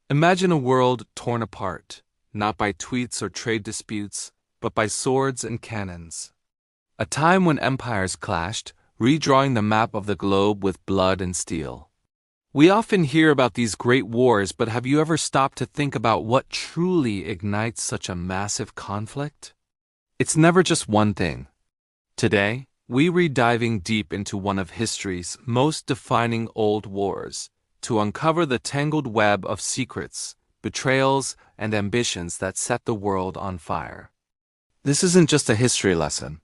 Imagine a world torn apart, not by tweets or trade disputes, but by swords and cannons. A time when empires clashed, redrawing the map of the globe with blood and steel. We often hear about these great wars, but have you ever stopped to think about what truly ignites such a massive conflict? It's never just one thing. Today, we read diving deep into one of history's most defining old wars, to uncover the tangled web of secrets, betrayals, and ambitions that set the world on fire. This isn't just a history lesson.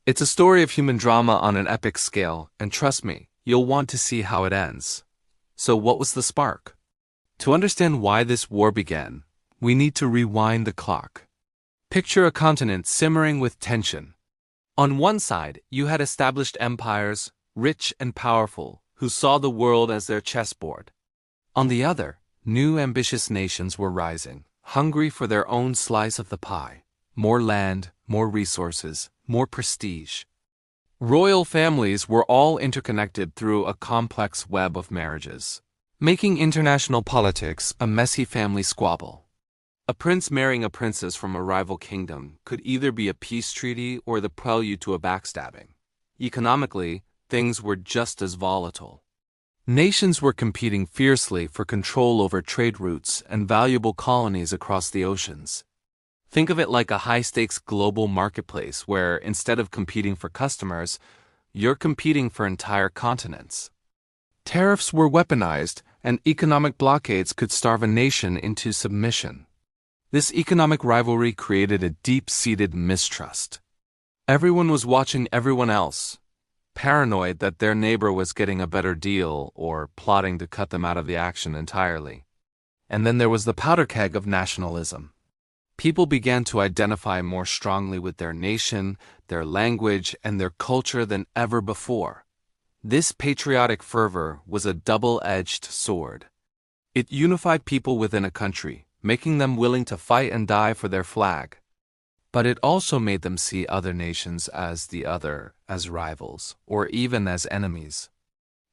It's a story of human drama on an epic scale, and trust me, you'll want to see how it ends. So what was the spark? To understand why this war began, we need to rewind the clock. Picture a continent simmering with tension. On one side, you had established empires, rich and powerful, who saw the world as their chessboard. On the other, new ambitious nations were rising, hungry for their own slice of the pie. More land, more resources, more prestige. Royal families were all interconnected through a complex web of marriages, making international politics a messy family squabble. A prince marrying a princess from a rival kingdom could either be a peace treaty or the prelude to a backstabbing. Economically, things were just as volatile. Nations were competing fiercely for control over trade routes and valuable colonies across the oceans. Think of it like a high-stakes global marketplace where, instead of competing for customers, you're competing for entire continents. Tariffs were weaponized, and economic blockades could starve a nation into submission. This economic rivalry created a deep-seated mistrust. Everyone was watching everyone else, paranoid that their neighbor was getting a better deal or plotting to cut them out of the action entirely. And then there was the powder keg of nationalism. People began to identify more strongly with their nation, their language, and their culture than ever before. This patriotic fervor was a double-edged sword. It unified people within a country, making them willing to fight and die for their flag. But it also made them see other nations as the other, as rivals, or even as enemies.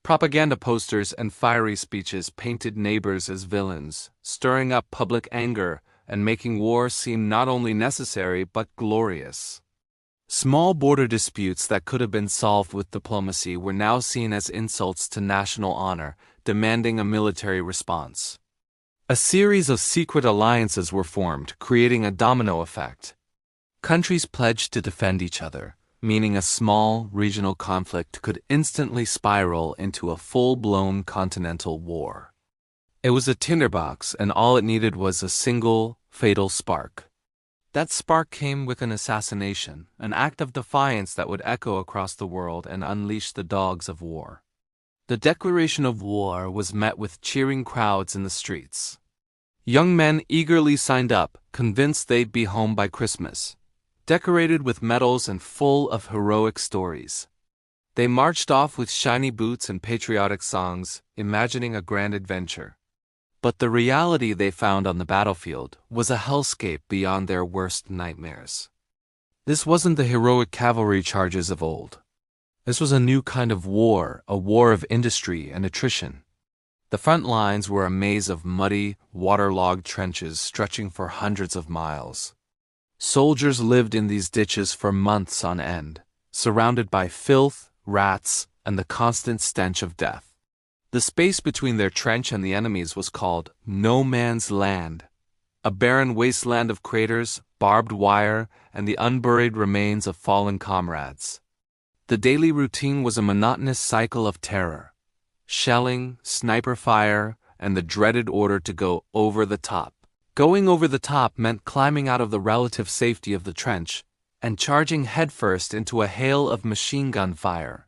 Propaganda posters and fiery speeches painted neighbors as villains, stirring up public anger and making war seem not only necessary but glorious. Small border disputes that could have been solved with diplomacy were now seen as insults to national honor, demanding a military response. A series of secret alliances were formed, creating a domino effect. Countries pledged to defend each other, meaning a small, regional conflict could instantly spiral into a full-blown continental war. It was a tinderbox, and all it needed was a single, fatal spark. That spark came with an assassination, an act of defiance that would echo across the world and unleash the dogs of war. The declaration of war was met with cheering crowds in the streets. Young men eagerly signed up, convinced they'd be home by Christmas, decorated with medals and full of heroic stories. They marched off with shiny boots and patriotic songs, imagining a grand adventure. But the reality they found on the battlefield was a hellscape beyond their worst nightmares. This wasn't the heroic cavalry charges of old. This was a new kind of war, a war of industry and attrition. The front lines were a maze of muddy, waterlogged trenches stretching for hundreds of miles. Soldiers lived in these ditches for months on end, surrounded by filth, rats, and the constant stench of death. The space between their trench and the enemy's was called no man's land, a barren wasteland of craters, barbed wire, and the unburied remains of fallen comrades. The daily routine was a monotonous cycle of terror: shelling, sniper fire, and the dreaded order to go over the top. Going over the top meant climbing out of the relative safety of the trench and charging headfirst into a hail of machine gun fire.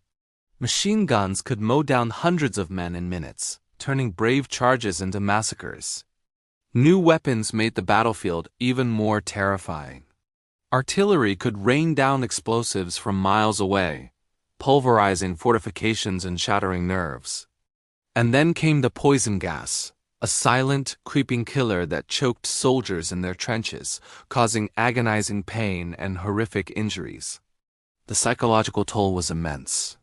Machine guns could mow down hundreds of men in minutes, turning brave charges into massacres. New weapons made the battlefield even more terrifying. Artillery could rain down explosives from miles away, pulverizing fortifications and shattering nerves. And then came the poison gas, a silent, creeping killer that choked soldiers in their trenches, causing agonizing pain and horrific injuries. The psychological toll was immense.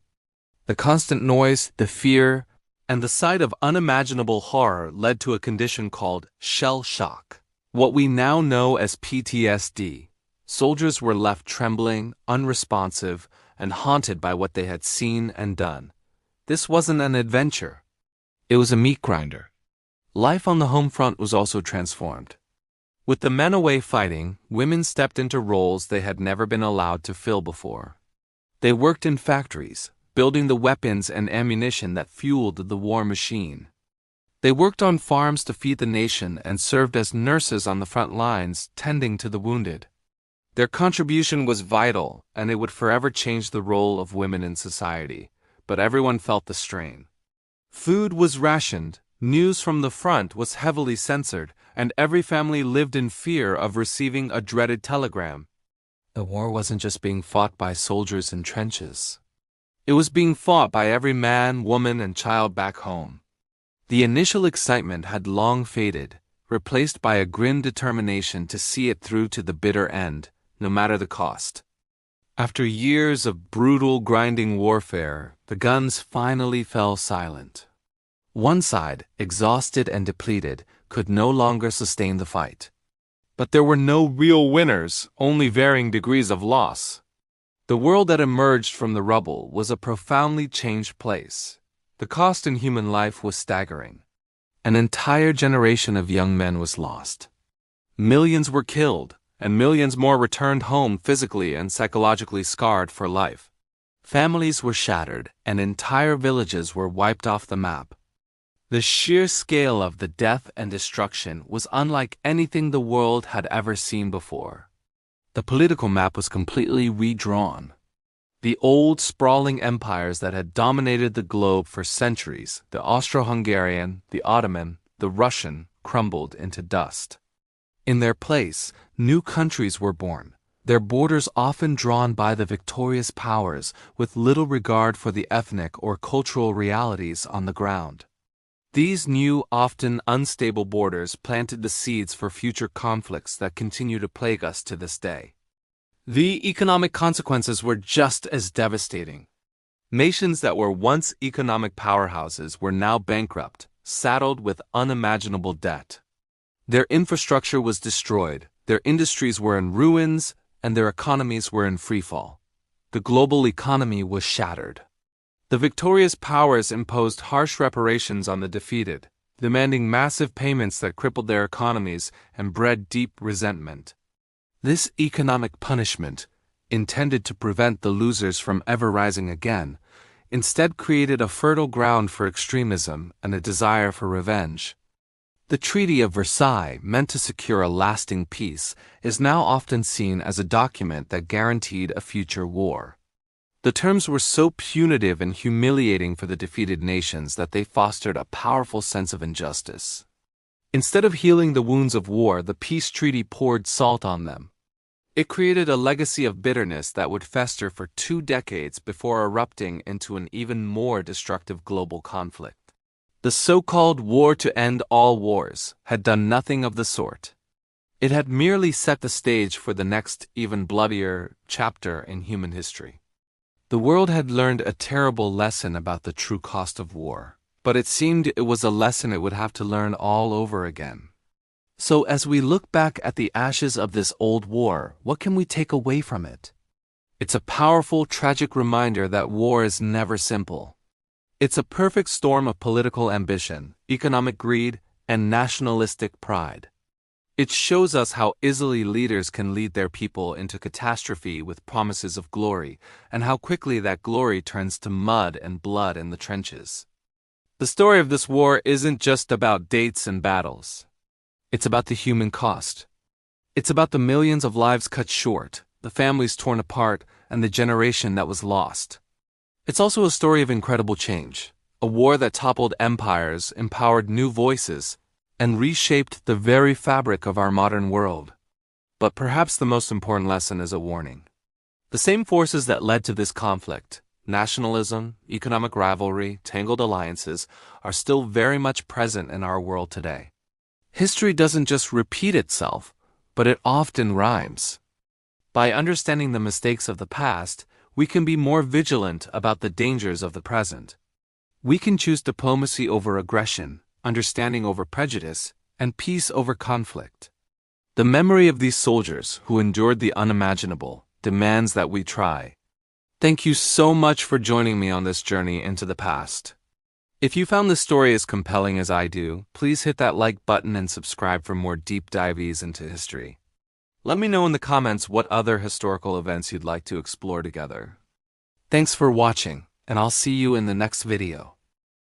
The constant noise, the fear, And the sight of unimaginable horror led to a condition called shell shock. What we now know as PTSD. Soldiers were left trembling, unresponsive, and haunted by what they had seen and done. This wasn't an adventure. It was a meat grinder. Life on the home front was also transformed. With the men away fighting, women stepped into roles they had never been allowed to fill before. They worked in factories, building the weapons and ammunition that fueled the war machine. They worked on farms to feed the nation and served as nurses on the front lines, tending to the wounded. Their contribution was vital, and it would forever change the role of women in society, but everyone felt the strain. Food was rationed, news from the front was heavily censored, and every family lived in fear of receiving a dreaded telegram. The war wasn't just being fought by soldiers in trenches. It was being fought by every man, woman, and child back home. The initial excitement had long faded, replaced by a grim determination to see it through to the bitter end, no matter the cost. After years of brutal, grinding warfare, the guns finally fell silent. One side, exhausted and depleted, could no longer sustain the fight. But there were no real winners, only varying degrees of loss. The world that emerged from the rubble was a profoundly changed place. The cost in human life was staggering. An entire generation of young men was lost. Millions were killed, and millions more returned home physically and psychologically scarred for life. Families were shattered, and entire villages were wiped off the map. The sheer scale of the death and destruction was unlike anything the world had ever seen before. The political map was completely redrawn. The old, sprawling empires that had dominated the globe for centuries, the Austro-Hungarian, the Ottoman, the Russian, crumbled into dust. In their place, new countries were born, their borders often drawn by the victorious powers with little regard for the ethnic or cultural realities on the ground. These new, often unstable borders planted the seeds for future conflicts that continue to plague us to this day. The economic consequences were just as devastating. Nations that were once economic powerhouses were now bankrupt, saddled with unimaginable debt. Their infrastructure was destroyed, their industries were in ruins, and their economies were in freefall. The global economy was shattered. The victorious powers imposed harsh reparations on the defeated, demanding massive payments that crippled their economies and bred deep resentment. This economic punishment, intended to prevent the losers from ever rising again, instead created a fertile ground for extremism and a desire for revenge. The Treaty of Versailles, meant to secure a lasting peace, is now often seen as a document that guaranteed a future war. The terms were so punitive and humiliating for the defeated nations that they fostered a powerful sense of injustice. Instead of healing the wounds of war, the peace treaty poured salt on them. It created a legacy of bitterness that would fester for 2 decades before erupting into an even more destructive global conflict. The so-called war to end all wars had done nothing of the sort. It had merely set the stage for the next, even bloodier, chapter in human history. The world had learned a terrible lesson about the true cost of war, but it seemed it was a lesson it would have to learn all over again. So as we look back at the ashes of this old war, what can we take away from it? It's a powerful, tragic reminder that war is never simple. It's a perfect storm of political ambition, economic greed, and nationalistic pride. It shows us how easily leaders can lead their people into catastrophe with promises of glory, and how quickly that glory turns to mud and blood in the trenches. The story of this war isn't just about dates and battles. It's about the human cost. It's about the millions of lives cut short, the families torn apart, and the generation that was lost. It's also a story of incredible change, a war that toppled empires, empowered new voices, and reshaped the very fabric of our modern world. But perhaps the most important lesson is a warning. The same forces that led to this conflict, nationalism, economic rivalry, tangled alliances, are still very much present in our world today. History doesn't just repeat itself, but it often rhymes. By understanding the mistakes of the past, we can be more vigilant about the dangers of the present. We can choose diplomacy over aggression, understanding over prejudice, and peace over conflict. The memory of these soldiers who endured the unimaginable demands that we try. Thank you so much for joining me on this journey into the past. If you found this story as compelling as I do, please hit that like button and subscribe for more deep dives into history. Let me know in the comments what other historical events you'd like to explore together. Thanks for watching, and I'll see you in the next video.